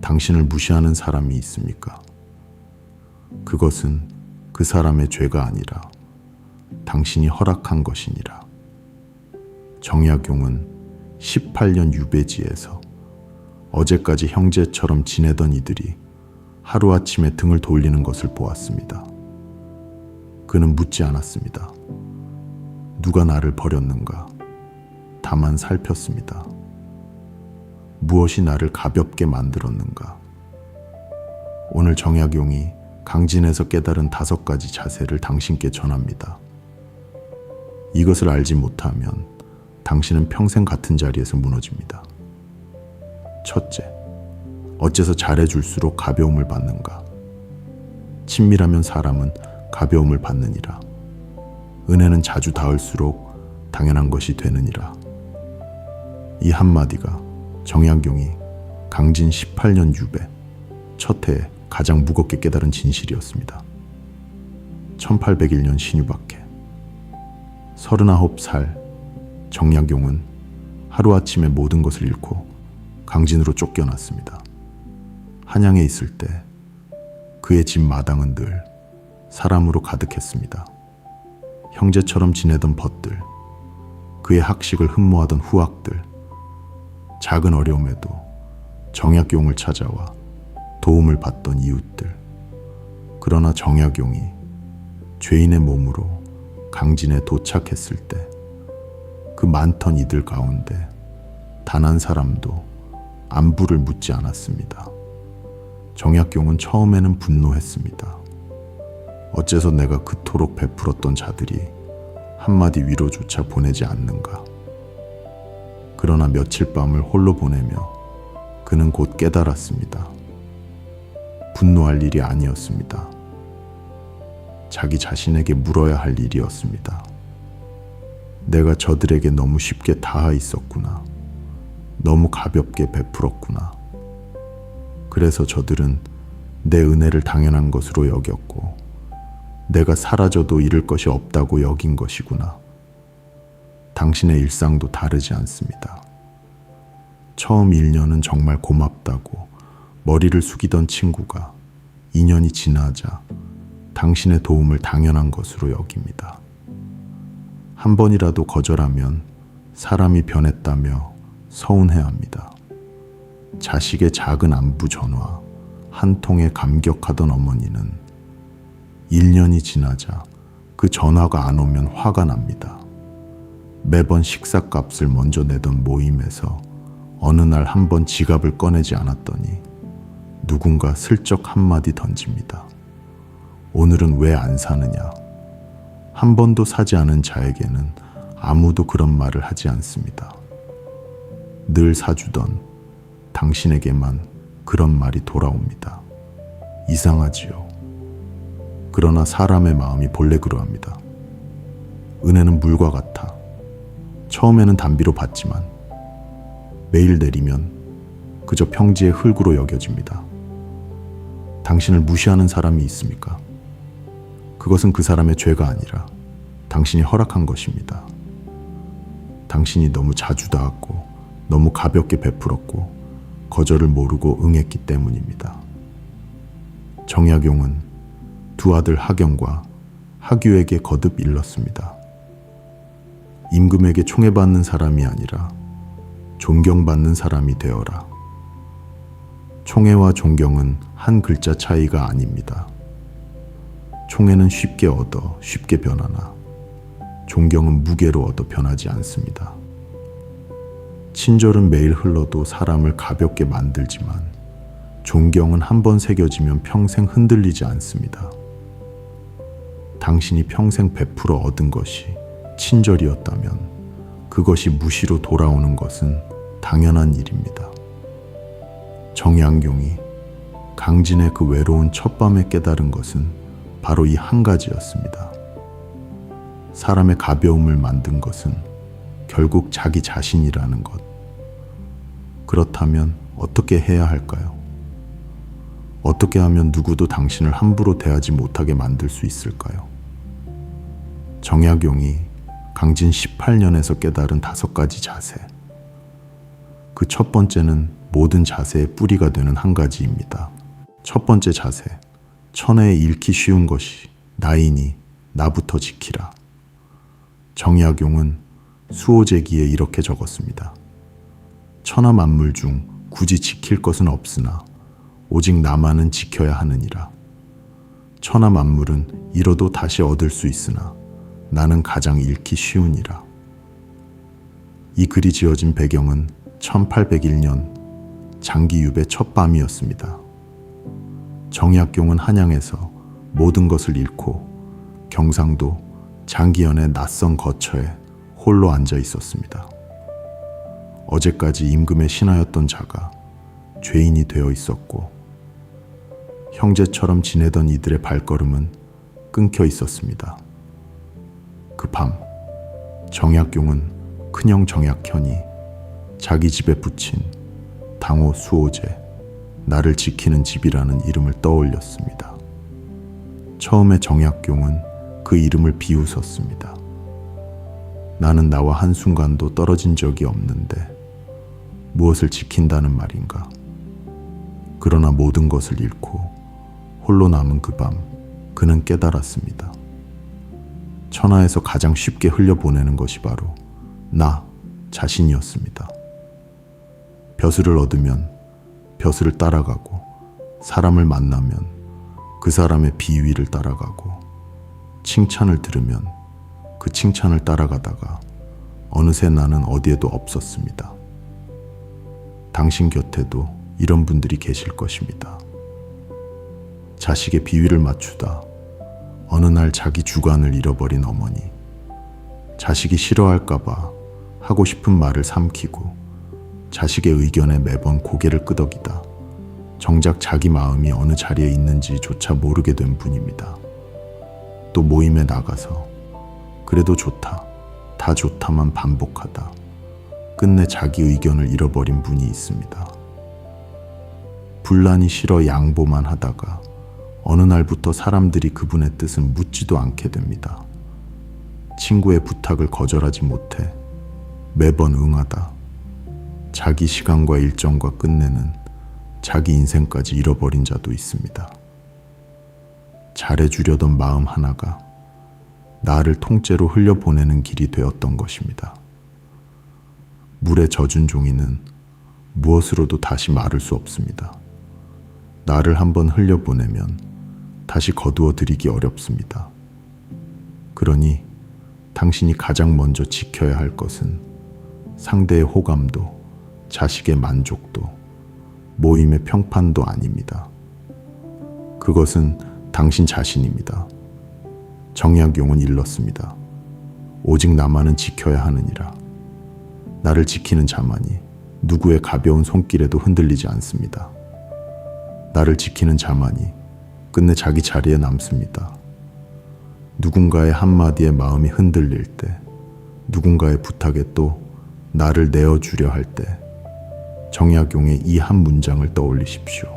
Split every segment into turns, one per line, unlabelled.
당신을 무시하는 사람이 있습니까? 그것은 그 사람의 죄가 아니라 당신이 허락한 것이니라. 정약용은 18년 유배지에서 어제까지 형제처럼 지내던 이들이 하루아침에 등을 돌리는 것을 보았습니다. 그는 묻지 않았습니다. 누가 나를 버렸는가? 다만 살폈습니다. 무엇이 나를 가볍게 만들었는가? 오늘 정약용이 강진에서 깨달은 5가지 자세를 당신께 전합니다. 이것을 알지 못하면 당신은 평생 같은 자리에서 무너집니다. 첫째, 어째서 잘해줄수록 가벼움을 받는가? 친밀하면 사람은 가벼움을 받느니라. 은혜는 자주 닿을수록 당연한 것이 되느니라. 이 한마디가 정약용이 강진 18년 유배 첫 해에 가장 무겁게 깨달은 진실이었습니다. 1801년 신유박해 39살 정약용은 하루아침에 모든 것을 잃고 강진으로 쫓겨났습니다. 한양에 있을 때 그의 집 마당은 늘 사람으로 가득했습니다. 형제처럼 지내던 벗들, 그의 학식을 흠모하던 후학들, 작은 어려움에도 정약용을 찾아와 도움을 받던 이웃들. 그러나 정약용이 죄인의 몸으로 강진에 도착했을 때 그 많던 이들 가운데 단 한 사람도 안부를 묻지 않았습니다. 정약용은 처음에는 분노했습니다. 어째서 내가 그토록 베풀었던 자들이 한마디 위로조차 보내지 않는가? 그러나 며칠 밤을 홀로 보내며 그는 곧 깨달았습니다. 분노할 일이 아니었습니다. 자기 자신에게 물어야 할 일이었습니다. 내가 저들에게 너무 쉽게 닿아 있었구나. 너무 가볍게 베풀었구나. 그래서 저들은 내 은혜를 당연한 것으로 여겼고 내가 사라져도 잃을 것이 없다고 여긴 것이구나. 당신의 일상도 다르지 않습니다. 처음 1년은 정말 고맙다고 머리를 숙이던 친구가 2년이 지나자 당신의 도움을 당연한 것으로 여깁니다. 한 번이라도 거절하면 사람이 변했다며 서운해합니다. 자식의 작은 안부 전화 한 통에 감격하던 어머니는 1년이 지나자 그 전화가 안 오면 화가 납니다. 매번 식사값을 먼저 내던 모임에서 어느 날 한 번 지갑을 꺼내지 않았더니 누군가 슬쩍 한마디 던집니다. 오늘은 왜 안 사느냐? 한 번도 사지 않은 자에게는 아무도 그런 말을 하지 않습니다. 늘 사주던 당신에게만 그런 말이 돌아옵니다. 이상하지요. 그러나 사람의 마음이 본래 그러합니다. 은혜는 물과 같아. 처음에는 단비로 받지만 매일 내리면 그저 평지의 흙으로 여겨집니다. 당신을 무시하는 사람이 있습니까? 그것은 그 사람의 죄가 아니라 당신이 허락한 것입니다. 당신이 너무 자주 닿았고 너무 가볍게 베풀었고 거절을 모르고 응했기 때문입니다. 정약용은 두 아들 하경과 하규에게 거듭 일렀습니다. 임금에게 총애받는 사람이 아니라 존경받는 사람이 되어라. 총애와 존경은 한 글자 차이가 아닙니다. 총애는 쉽게 얻어 쉽게 변하나 존경은 무게로 얻어 변하지 않습니다. 친절은 매일 흘러도 사람을 가볍게 만들지만 존경은 한 번 새겨지면 평생 흔들리지 않습니다. 당신이 평생 베풀어 얻은 것이 친절이었다면 그것이 무시로 돌아오는 것은 당연한 일입니다. 정약용이 강진의 그 외로운 첫밤에 깨달은 것은 바로 이 한 가지였습니다. 사람의 가벼움을 만든 것은 결국 자기 자신이라는 것. 그렇다면 어떻게 해야 할까요? 어떻게 하면 누구도 당신을 함부로 대하지 못하게 만들 수 있을까요? 정약용이 강진 18년에서 깨달은 5가지 자세. 그 첫 번째는 모든 자세의 뿌리가 되는 한 가지입니다. 첫 번째 자세, 천하에 잃기 쉬운 것이 나이니 나부터 지키라. 정약용은 수호제기에 이렇게 적었습니다. 천하 만물 중 굳이 지킬 것은 없으나 오직 나만은 지켜야 하느니라. 천하 만물은 잃어도 다시 얻을 수 있으나 나는 가장 잃기 쉬우니라. 이 글이 지어진 배경은 1801년 장기유배 첫 밤이었습니다. 정약용은 한양에서 모든 것을 잃고 경상도 장기연의 낯선 거처에 홀로 앉아 있었습니다. 어제까지 임금의 신하였던 자가 죄인이 되어 있었고 형제처럼 지내던 이들의 발걸음은 끊겨 있었습니다. 그 밤 정약용은 큰형 정약현이 자기 집에 붙인 당호 수호제, 나를 지키는 집이라는 이름을 떠올렸습니다. 처음에 정약용은 그 이름을 비웃었습니다. 나는 나와 한순간도 떨어진 적이 없는데 무엇을 지킨다는 말인가. 그러나 모든 것을 잃고 홀로 남은 그 밤 그는 깨달았습니다. 천하에서 가장 쉽게 흘려보내는 것이 바로 나 자신이었습니다. 벼슬을 얻으면 벼슬을 따라가고 사람을 만나면 그 사람의 비위를 따라가고 칭찬을 들으면 그 칭찬을 따라가다가 어느새 나는 어디에도 없었습니다. 당신 곁에도 이런 분들이 계실 것입니다. 자식의 비위를 맞추다 어느 날 자기 주관을 잃어버린 어머니, 자식이 싫어할까봐 하고 싶은 말을 삼키고 자식의 의견에 매번 고개를 끄덕이다 정작 자기 마음이 어느 자리에 있는지조차 모르게 된 분입니다. 또 모임에 나가서 그래도 좋다, 다 좋다만 반복하다 끝내 자기 의견을 잃어버린 분이 있습니다. 분란이 싫어 양보만 하다가 어느 날부터 사람들이 그분의 뜻은 묻지도 않게 됩니다. 친구의 부탁을 거절하지 못해 매번 응하다 자기 시간과 일정과 끝내는 자기 인생까지 잃어버린 자도 있습니다. 잘해주려던 마음 하나가 나를 통째로 흘려보내는 길이 되었던 것입니다. 물에 젖은 종이는 무엇으로도 다시 마를 수 없습니다. 나를 한번 흘려보내면 다시 거두어 들이기 어렵습니다. 그러니 당신이 가장 먼저 지켜야 할 것은 상대의 호감도 자식의 만족도 모임의 평판도 아닙니다. 그것은 당신 자신입니다. 정약용은 일렀습니다. 오직 나만은 지켜야 하느니라. 나를 지키는 자만이 누구의 가벼운 손길에도 흔들리지 않습니다. 나를 지키는 자만이 끝내 자기 자리에 남습니다. 누군가의 한마디에 마음이 흔들릴 때, 누군가의 부탁에 또 나를 내어주려 할 때 정약용의 이 한 문장을 떠올리십시오.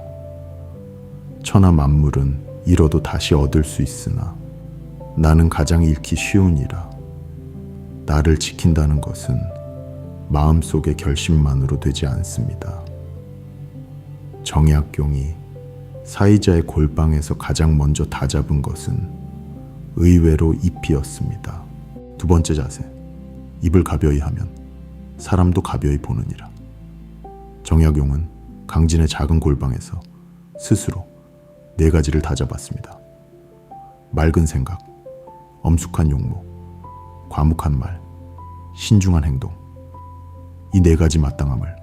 천하 만물은 잃어도 다시 얻을 수 있으나 나는 가장 잃기 쉬우니라. 나를 지킨다는 것은 마음속의 결심만으로 되지 않습니다. 정약용이 사이자의 골방에서 가장 먼저 다잡은 것은 의외로 잎이었습니다. 두 번째 자세, 입을 가벼이 하면 사람도 가벼이 보느니라. 정약용은 강진의 작은 골방에서 스스로 4가지를 다잡았습니다. 맑은 생각, 엄숙한 용모, 과묵한 말, 신중한 행동. 이 4가지 마땅함을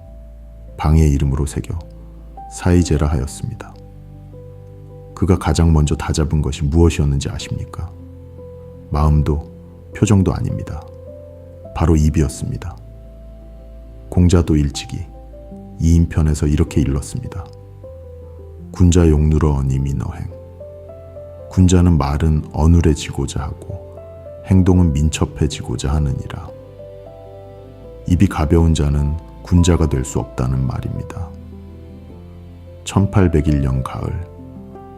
방의 이름으로 새겨 사이제라 하였습니다. 그가 가장 먼저 다잡은 것이 무엇이었는지 아십니까? 마음도 표정도 아닙니다. 바로 입이었습니다. 공자도 일찍이 이인편에서 이렇게 일렀습니다. 군자 욕누러 어니 민어행. 군자는 말은 어눌해지고자 하고 행동은 민첩해지고자 하느니라. 입이 가벼운 자는 군자가 될 수 없다는 말입니다. 1801년 가을,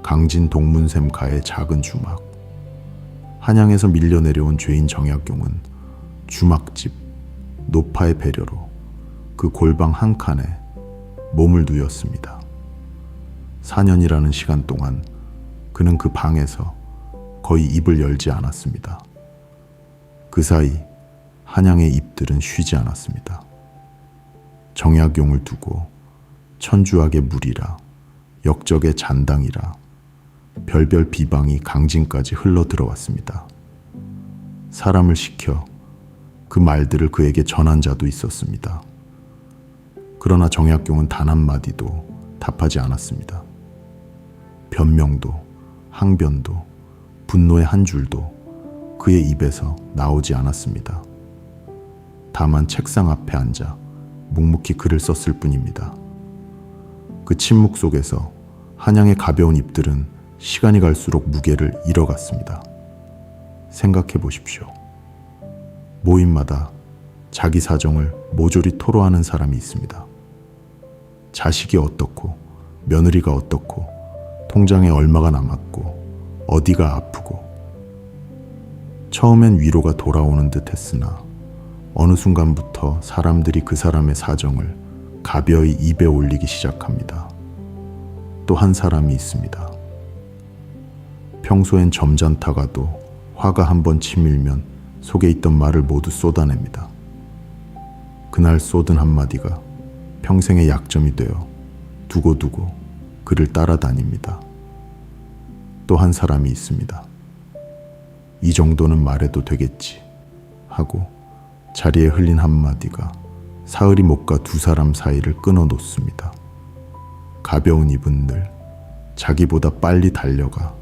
강진 동문샘가의 작은 주막. 한양에서 밀려 내려온 죄인 정약용은 주막집, 노파의 배려로 그 골방 한 칸에 몸을 누였습니다. 4년이라는 시간 동안 그는 그 방에서 거의 입을 열지 않았습니다. 그 사이 한양의 입들은 쉬지 않았습니다. 정약용을 두고 천주학의 물이라, 역적의 잔당이라 별별 비방이 강진까지 흘러 들어왔습니다. 사람을 시켜 그 말들을 그에게 전한 자도 있었습니다. 그러나 정약용은 단 한마디도 답하지 않았습니다. 변명도 항변도 분노의 한 줄도 그의 입에서 나오지 않았습니다. 다만 책상 앞에 앉아 묵묵히 글을 썼을 뿐입니다. 그 침묵 속에서 한양의 가벼운 입들은 시간이 갈수록 무게를 잃어갔습니다. 생각해 보십시오. 모임마다 자기 사정을 모조리 토로하는 사람이 있습니다. 자식이 어떻고 며느리가 어떻고 통장에 얼마가 남았고 어디가 아프고. 처음엔 위로가 돌아오는 듯 했으나 어느 순간부터 사람들이 그 사람의 사정을 가벼이 입에 올리기 시작합니다. 또 한 사람이 있습니다. 평소엔 점잖다가도 화가 한번 치밀면 속에 있던 말을 모두 쏟아냅니다. 그날 쏟은 한마디가 평생의 약점이 되어 두고두고 그를 따라다닙니다. 또 한 사람이 있습니다. 이 정도는 말해도 되겠지 하고 자리에 흘린 한마디가 사흘이 못 가 두 사람 사이를 끊어 놓습니다. 가벼운 입은 늘 자기보다 빨리 달려가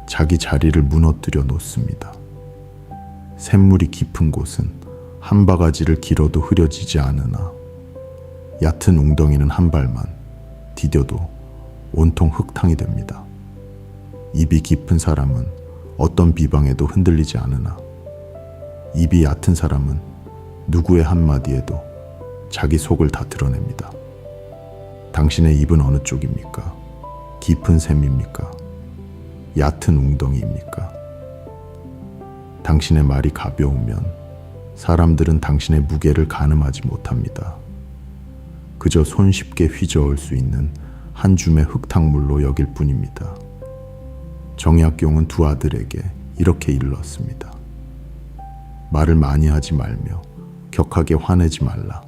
자기 자리를 무너뜨려 놓습니다. 샘물이 깊은 곳은 한 바가지를 길어도 흐려지지 않으나 얕은 웅덩이는 한 발만 디뎌도 온통 흙탕이 됩니다. 입이 깊은 사람은 어떤 비방에도 흔들리지 않으나 입이 얕은 사람은 누구의 한마디에도 자기 속을 다 드러냅니다. 당신의 입은 어느 쪽입니까? 깊은 샘입니까? 얕은 웅덩이입니까? 당신의 말이 가벼우면 사람들은 당신의 무게를 가늠하지 못합니다. 그저 손쉽게 휘저을 수 있는 한 줌의 흙탕물로 여길 뿐입니다. 정약용은 두 아들에게 이렇게 일렀습니다. 말을 많이 하지 말며 격하게 화내지 말라.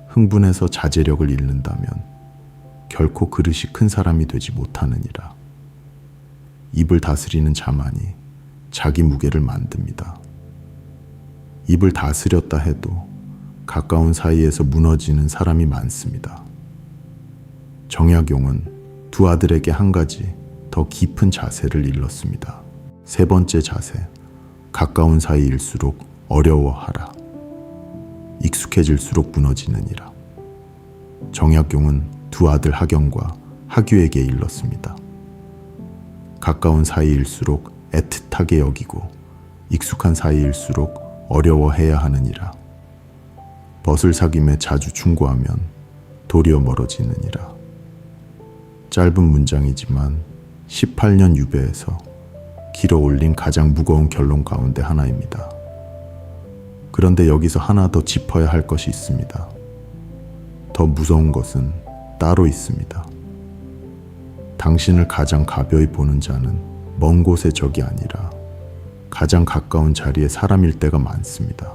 흥분해서 자제력을 잃는다면 결코 그릇이 큰 사람이 되지 못하느니라. 입을 다스리는 자만이 자기 무게를 만듭니다. 입을 다스렸다 해도 가까운 사이에서 무너지는 사람이 많습니다. 정약용은 두 아들에게 한 가지 더 깊은 자세를 일렀습니다. 세 번째 자세, 가까운 사이일수록 어려워하라. 익숙해질수록 무너지느니라. 정약용은 두 아들 하경과 하규에게 일렀습니다. 가까운 사이일수록 애틋하게 여기고 익숙한 사이일수록 어려워해야 하느니라. 벗을 사귐에 자주 충고하면 도리어 멀어지느니라. 짧은 문장이지만 18년 유배에서 길어 올린 가장 무거운 결론 가운데 하나입니다. 그런데 여기서 하나 더 짚어야 할 것이 있습니다. 더 무서운 것은 따로 있습니다. 당신을 가장 가벼이 보는 자는 먼 곳의 적이 아니라 가장 가까운 자리에 사람일 때가 많습니다.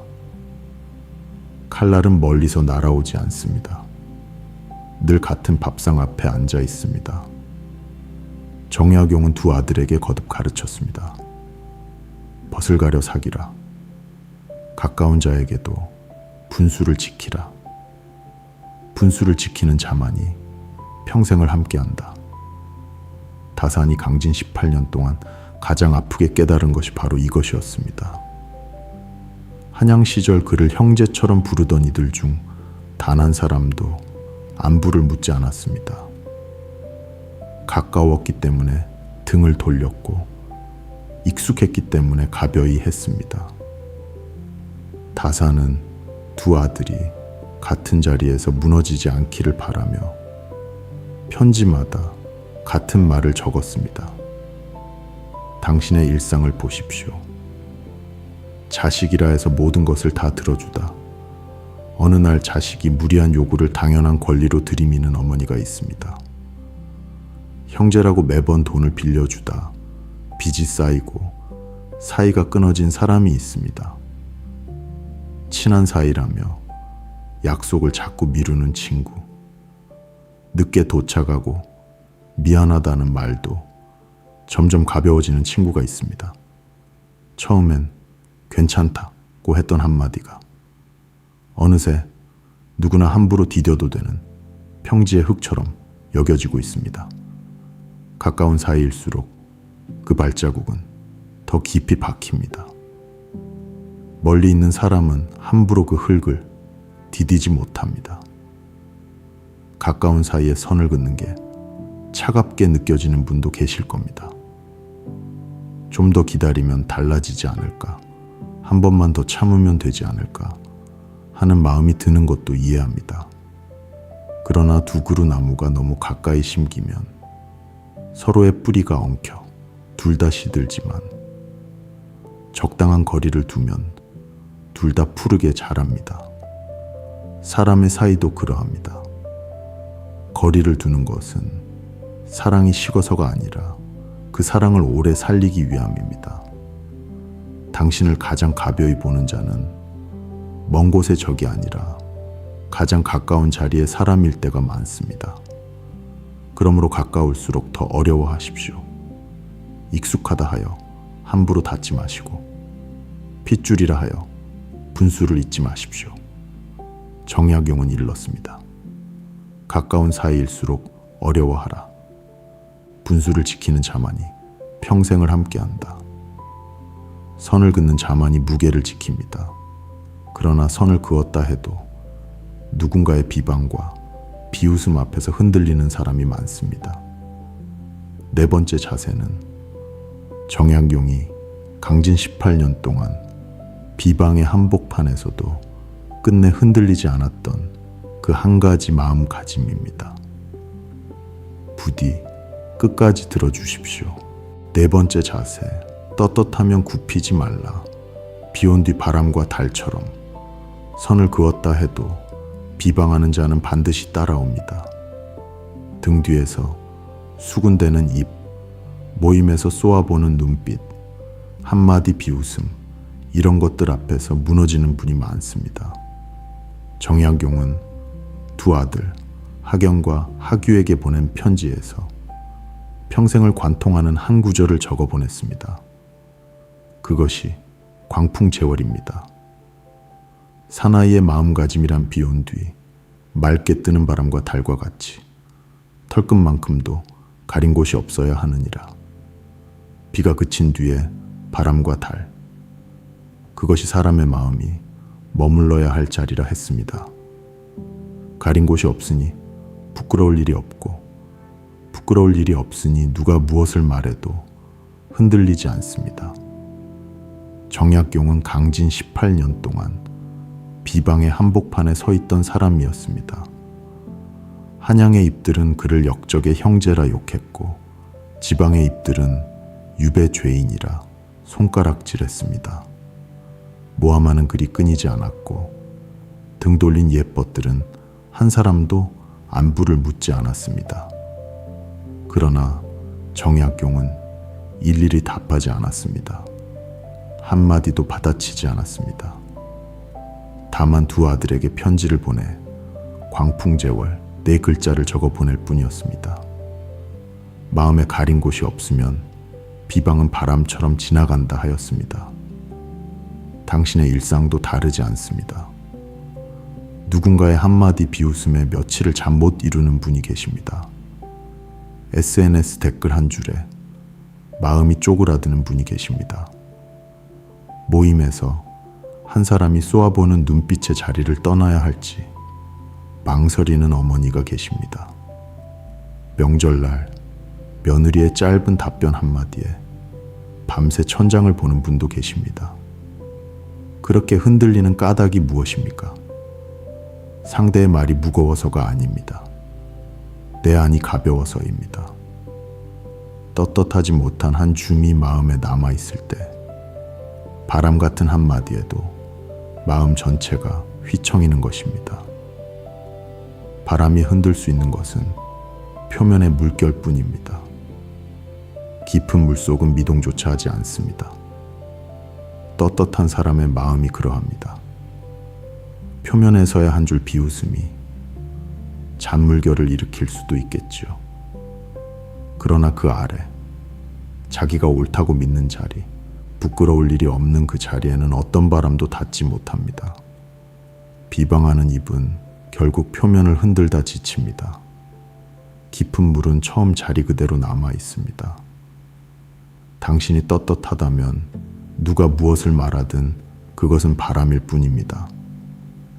칼날은 멀리서 날아오지 않습니다. 늘 같은 밥상 앞에 앉아 있습니다. 정약용은 두 아들에게 거듭 가르쳤습니다. 벗을 가려 사기라. 가까운 자에게도 분수를 지키라. 분수를 지키는 자만이 평생을 함께한다. 다산이 강진 18년 동안 가장 아프게 깨달은 것이 바로 이것이었습니다. 한양 시절 그를 형제처럼 부르던 이들 중 단 한 사람도 안부를 묻지 않았습니다. 가까웠기 때문에 등을 돌렸고 익숙했기 때문에 가벼이 했습니다. 다산은 두 아들이 같은 자리에서 무너지지 않기를 바라며 편지마다 같은 말을 적었습니다. 당신의 일상을 보십시오. 자식이라 해서 모든 것을 다 들어주다. 어느 날 자식이 무리한 요구를 당연한 권리로 들이미는 어머니가 있습니다. 형제라고 매번 돈을 빌려주다 빚이 쌓이고 사이가 끊어진 사람이 있습니다. 친한 사이라며 약속을 자꾸 미루는 친구, 늦게 도착하고 미안하다는 말도 점점 가벼워지는 친구가 있습니다. 처음엔 괜찮다고 했던 한마디가 어느새 누구나 함부로 디뎌도 되는 평지의 흙처럼 여겨지고 있습니다. 가까운 사이일수록 그 발자국은 더 깊이 박힙니다. 멀리 있는 사람은 함부로 그 흙을 디디지 못합니다. 가까운 사이에 선을 긋는 게 차갑게 느껴지는 분도 계실 겁니다. 좀 더 기다리면 달라지지 않을까, 한 번만 더 참으면 되지 않을까 하는 마음이 드는 것도 이해합니다. 그러나 두 그루 나무가 너무 가까이 심기면 서로의 뿌리가 엉켜 둘 다 시들지만 적당한 거리를 두면 둘 다 푸르게 자랍니다. 사람의 사이도 그러합니다. 거리를 두는 것은 사랑이 식어서가 아니라 그 사랑을 오래 살리기 위함입니다. 당신을 가장 가벼이 보는 자는 먼 곳의 적이 아니라 가장 가까운 자리의 사람일 때가 많습니다. 그러므로 가까울수록 더 어려워하십시오. 익숙하다 하여 함부로 닿지 마시고 핏줄이라 하여 분수를 잊지 마십시오. 정약용은 일렀습니다. 가까운 사이일수록 어려워하라. 분수를 지키는 자만이 평생을 함께한다. 선을 긋는 자만이 무게를 지킵니다. 그러나 선을 그었다 해도 누군가의 비방과 비웃음 앞에서 흔들리는 사람이 많습니다. 네 번째 자세는 정약용이 강진 18년 동안 비방의 한복판에서도 끝내 흔들리지 않았던 그 한 가지 마음가짐입니다. 부디 끝까지 들어주십시오. 네 번째 자세, 떳떳하면 굽히지 말라. 비온 뒤 바람과 달처럼 선을 그었다 해도 비방하는 자는 반드시 따라옵니다. 등 뒤에서 수군대는 입, 모임에서 쏘아보는 눈빛, 한마디 비웃음, 이런 것들 앞에서 무너지는 분이 많습니다. 정약용은 두 아들 하경과 하규에게 보낸 편지에서 평생을 관통하는 한 구절을 적어 보냈습니다. 그것이 광풍제월입니다. 사나이의 마음가짐이란 비온 뒤 맑게 뜨는 바람과 달과 같이 털끝만큼도 가린 곳이 없어야 하느니라. 비가 그친 뒤에 바람과 달, 그것이 사람의 마음이 머물러야 할 자리라 했습니다. 가린 곳이 없으니 부끄러울 일이 없고 부끄러울 일이 없으니 누가 무엇을 말해도 흔들리지 않습니다. 정약용은 강진 18년 동안 비방의 한복판에 서 있던 사람이었습니다. 한양의 입들은 그를 역적의 형제라 욕했고 지방의 입들은 유배 죄인이라 손가락질했습니다. 모함하는 글이 끊이지 않았고 등 돌린 옛벗들은 한 사람도 안부를 묻지 않았습니다. 그러나 정약용은 일일이 답하지 않았습니다. 한마디도 받아치지 않았습니다. 다만 두 아들에게 편지를 보내 광풍제월 네 글자를 적어 보낼 뿐이었습니다. 마음에 가린 곳이 없으면 비방은 바람처럼 지나간다 하였습니다. 당신의 일상도 다르지 않습니다. 누군가의 한마디 비웃음에 며칠을 잠 못 이루는 분이 계십니다. SNS 댓글 한 줄에 마음이 쪼그라드는 분이 계십니다. 모임에서 한 사람이 쏘아보는 눈빛의 자리를 떠나야 할지 망설이는 어머니가 계십니다. 명절날 며느리의 짧은 답변 한마디에 밤새 천장을 보는 분도 계십니다. 그렇게 흔들리는 까닭이 무엇입니까? 상대의 말이 무거워서가 아닙니다. 내 안이 가벼워서입니다. 떳떳하지 못한 한 줌이 마음에 남아있을 때 바람 같은 한마디에도 마음 전체가 휘청이는 것입니다. 바람이 흔들 수 있는 것은 표면의 물결뿐입니다. 깊은 물속은 미동조차 하지 않습니다. 떳떳한 사람의 마음이 그러합니다. 표면에서의 한 줄 비웃음이 잔물결을 일으킬 수도 있겠지요. 그러나 그 아래, 자기가 옳다고 믿는 자리, 부끄러울 일이 없는 그 자리에는 어떤 바람도 닿지 못합니다. 비방하는 입은 결국 표면을 흔들다 지칩니다. 깊은 물은 처음 자리 그대로 남아 있습니다. 당신이 떳떳하다면 누가 무엇을 말하든 그것은 바람일 뿐입니다.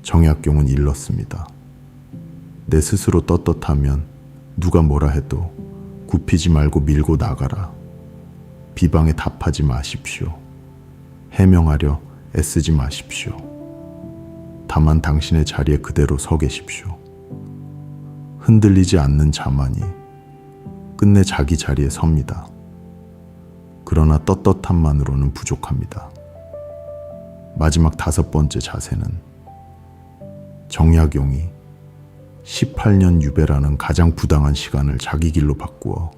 정약용은 일렀습니다. 내 스스로 떳떳하면 누가 뭐라 해도 굽히지 말고 밀고 나가라. 비방에 답하지 마십시오. 해명하려 애쓰지 마십시오. 다만 당신의 자리에 그대로 서 계십시오. 흔들리지 않는 자만이 끝내 자기 자리에 섭니다. 그러나 떳떳함만으로는 부족합니다. 마지막 5번째 자세는 정약용이 18년 유배라는 가장 부당한 시간을 자기 길로 바꾸어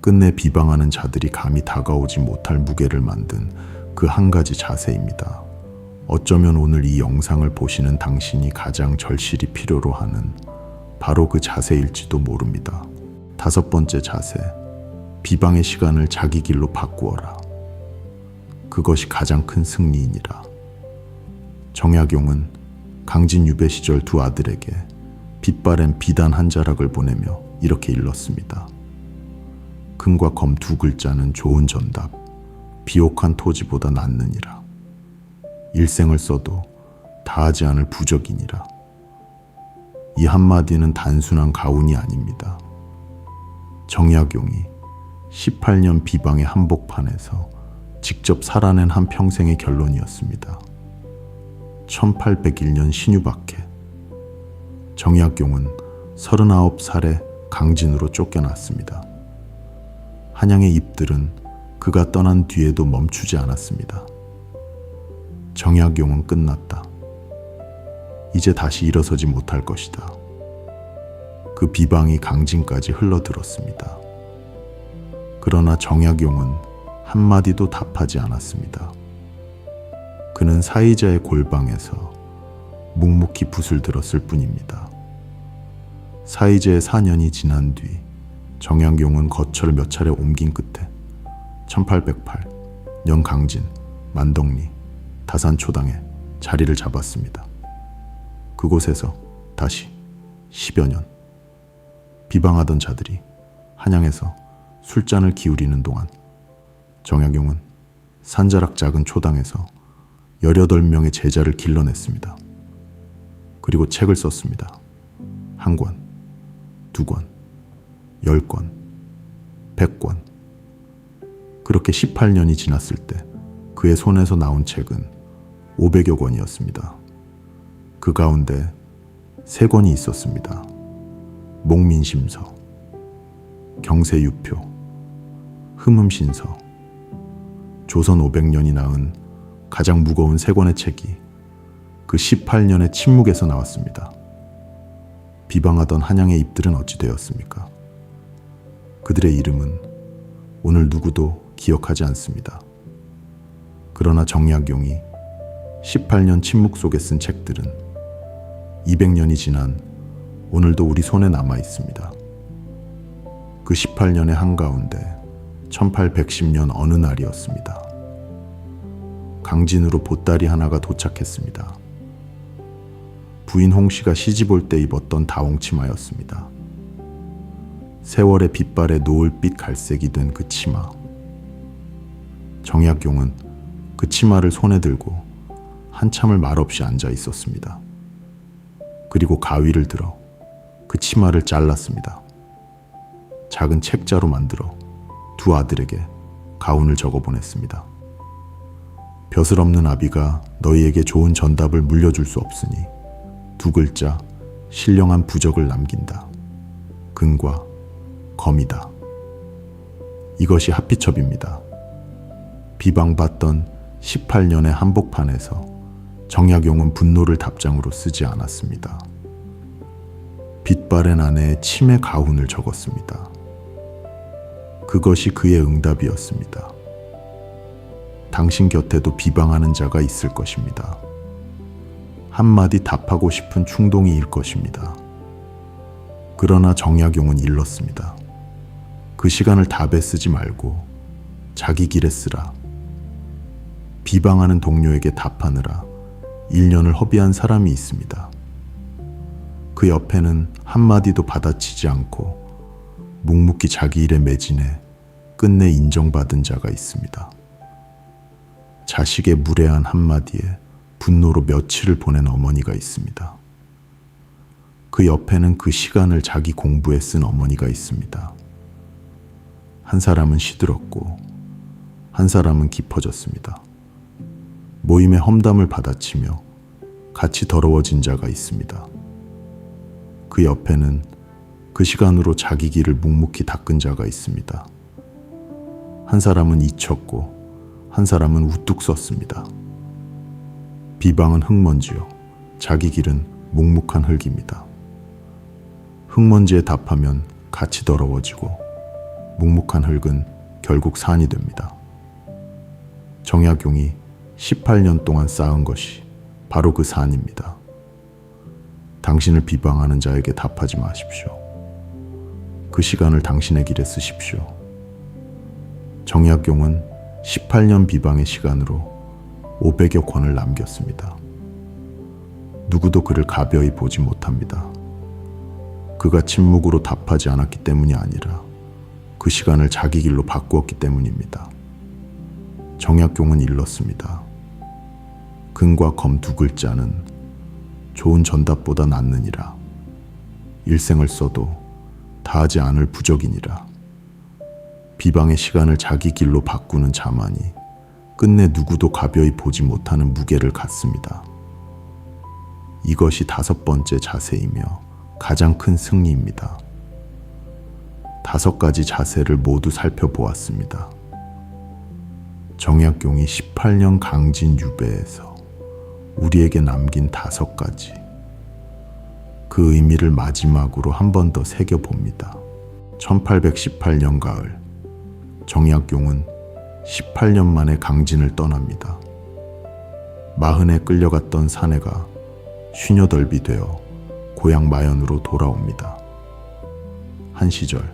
끝내 비방하는 자들이 감히 다가오지 못할 무게를 만든 그 한 가지 자세입니다. 어쩌면 오늘 이 영상을 보시는 당신이 가장 절실히 필요로 하는 바로 그 자세일지도 모릅니다. 5번째 자세, 비방의 시간을 자기 길로 바꾸어라. 그것이 가장 큰 승리이니라. 정약용은 강진 유배 시절 두 아들에게 빛바랜 비단 한 자락을 보내며 이렇게 일렀습니다. 금과 검 2글자는 좋은 전답, 비옥한 토지보다 낫느니라. 일생을 써도 다하지 않을 부적이니라. 이 한마디는 단순한 가훈이 아닙니다. 정약용이 18년 비방의 한복판에서 직접 살아낸 한 평생의 결론이었습니다. 1801년 신유박해, 정약용은 39살에 강진으로 쫓겨났습니다. 한양의 입들은 그가 떠난 뒤에도 멈추지 않았습니다. 정약용은 끝났다. 이제 다시 일어서지 못할 것이다. 그 비방이 강진까지 흘러들었습니다. 그러나 정약용은 한마디도 답하지 않았습니다. 그는 사이자의 골방에서 묵묵히 붓을 들었을 뿐입니다. 사이제의 4년이 지난 뒤 정약용은 거처를 몇 차례 옮긴 끝에 1808년 강진, 만덕리, 다산초당에 자리를 잡았습니다. 그곳에서 다시 10여 년 비방하던 자들이 한양에서 술잔을 기울이는 동안 정약용은 산자락 작은 초당에서 18명의 제자를 길러냈습니다. 그리고 책을 썼습니다. 1권, 2권, 10권, 100권. 그렇게 18년이 지났을 때 그의 손에서 나온 책은 500여 권이었습니다. 그 가운데 3권이 있었습니다. 목민심서, 경세유표, 흠음신서. 조선 500년이 낳은 가장 무거운 3권의 책이 그 18년의 침묵에서 나왔습니다. 비방하던 한양의 입들은 어찌 되었습니까? 그들의 이름은 오늘 누구도 기억하지 않습니다. 그러나 정약용이 18년 침묵 속에 쓴 책들은 200년이 지난 오늘도 우리 손에 남아 있습니다. 그 18년의 한가운데 1810년 어느 날이었습니다. 강진으로 보따리 하나가 도착했습니다. 부인 홍씨가 시집올 때 입었던 다홍치마였습니다. 세월의 빛발에 노을빛 갈색이 된 그 치마. 정약용은 그 치마를 손에 들고 한참을 말없이 앉아 있었습니다. 그리고 가위를 들어 그 치마를 잘랐습니다. 작은 책자로 만들어 두 아들에게 가훈을 적어보냈습니다. 벼슬 없는 아비가 너희에게 좋은 전답을 물려줄 수 없으니 2글자 신령한 부적을 남긴다. 금과 검이다. 이것이 하피첩입니다. 비방받던 18년의 한복판에서 정약용은 분노를 답장으로 쓰지 않았습니다. 빛바랜 안에 치매 가훈을 적었습니다. 그것이 그의 응답이었습니다. 당신 곁에도 비방하는 자가 있을 것입니다. 한마디 답하고 싶은 충동이 일 것입니다. 그러나 정약용은 일렀습니다. 그 시간을 답에 쓰지 말고 자기 길에 쓰라. 비방하는 동료에게 답하느라 1년을 허비한 사람이 있습니다. 그 옆에는 한마디도 받아치지 않고 묵묵히 자기 일에 매진해 끝내 인정받은 자가 있습니다. 자식의 무례한 한마디에 분노로 며칠을 보낸 어머니가 있습니다. 그 옆에는 그 시간을 자기 공부에 쓴 어머니가 있습니다. 한 사람은 시들었고 한 사람은 깊어졌습니다. 모임의 험담을 받아치며 같이 더러워진 자가 있습니다. 그 옆에는 그 시간으로 자기 길을 묵묵히 닦은 자가 있습니다. 한 사람은 잊혔고 한 사람은 우뚝 섰습니다. 비방은 흙먼지요. 자기 길은 묵묵한 흙입니다. 흙먼지에 답하면 같이 더러워지고 묵묵한 흙은 결국 산이 됩니다. 정약용이 18년 동안 쌓은 것이 바로 그 산입니다. 당신을 비방하는 자에게 답하지 마십시오. 그 시간을 당신의 길에 쓰십시오. 정약용은 18년 비방의 시간으로 500여 권을 남겼습니다. 누구도 그를 가벼이 보지 못합니다. 그가 침묵으로 답하지 않았기 때문이 아니라 그 시간을 자기 길로 바꾸었기 때문입니다. 정약용은 일렀습니다. 금과 검 두 글자는 좋은 전답보다 낫느니라. 일생을 써도 다하지 않을 부적이니라. 비방의 시간을 자기 길로 바꾸는 자만이 끝내 누구도 가벼이 보지 못하는 무게를 갖습니다. 이것이 5번째 자세이며 가장 큰 승리입니다. 5가지 자세를 모두 살펴보았습니다. 정약용이 18년 강진 유배에서 우리에게 남긴 5가지. 그 의미를 마지막으로 한 번 더 새겨봅니다. 1818년 가을, 정약용은 18년 만에 강진을 떠납니다. 마흔에 끌려갔던 사내가 쉬녀덜비 되어 고향 마연으로 돌아옵니다. 한 시절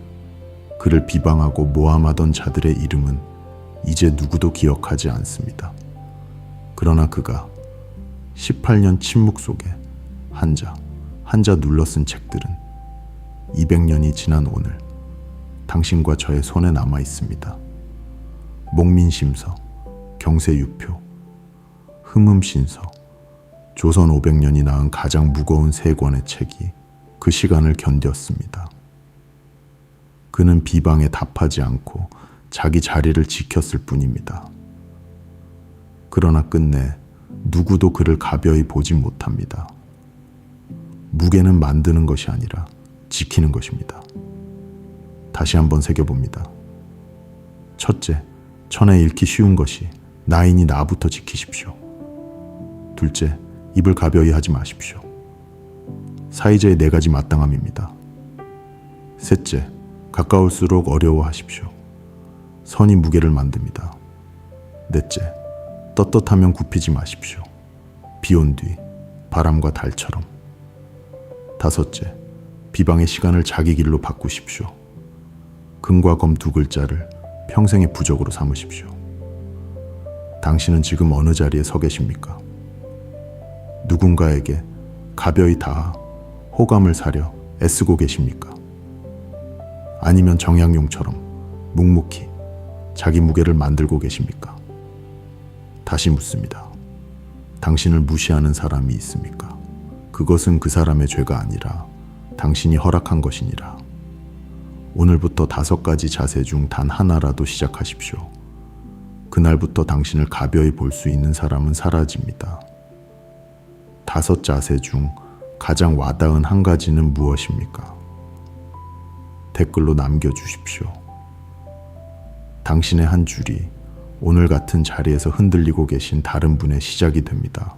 그를 비방하고 모함하던 자들의 이름은 이제 누구도 기억하지 않습니다. 그러나 그가 18년 침묵 속에 한자 눌러 쓴 책들은 200년이 지난 오늘 당신과 저의 손에 남아 있습니다. 목민심서, 경세유표, 흠음신서, 조선 500년이 낳은 가장 무거운 3권의 책이 그 시간을 견뎠습니다. 그는 비방에 답하지 않고 자기 자리를 지켰을 뿐입니다. 그러나 끝내 누구도 그를 가벼이 보지 못합니다. 무게는 만드는 것이 아니라 지키는 것입니다. 다시 한번 새겨봅니다. 첫째, 천에 잃기 쉬운 것이 나이니 나부터 지키십시오. 둘째, 입을 가벼이 하지 마십시오. 사이제의 4가지 마땅함입니다. 셋째, 가까울수록 어려워하십시오. 선이 무게를 만듭니다. 넷째, 떳떳하면 굽히지 마십시오. 비 온 뒤 바람과 달처럼. 다섯째, 비방의 시간을 자기 길로 바꾸십시오. 금과 검 2글자를 평생의 부적으로 삼으십시오. 당신은 지금 어느 자리에 서 계십니까? 누군가에게 가벼이 다하 호감을 사려 애쓰고 계십니까? 아니면 정약용처럼 묵묵히 자기 무게를 만들고 계십니까? 다시 묻습니다. 당신을 무시하는 사람이 있습니까? 그것은 그 사람의 죄가 아니라 당신이 허락한 것이니라. 오늘부터 5가지 자세 중 단 하나라도 시작하십시오. 그날부터 당신을 가벼이 볼 수 있는 사람은 사라집니다. 5 자세 중 가장 와닿은 한 가지는 무엇입니까? 댓글로 남겨주십시오. 당신의 한 줄이 오늘 같은 자리에서 흔들리고 계신 다른 분의 시작이 됩니다.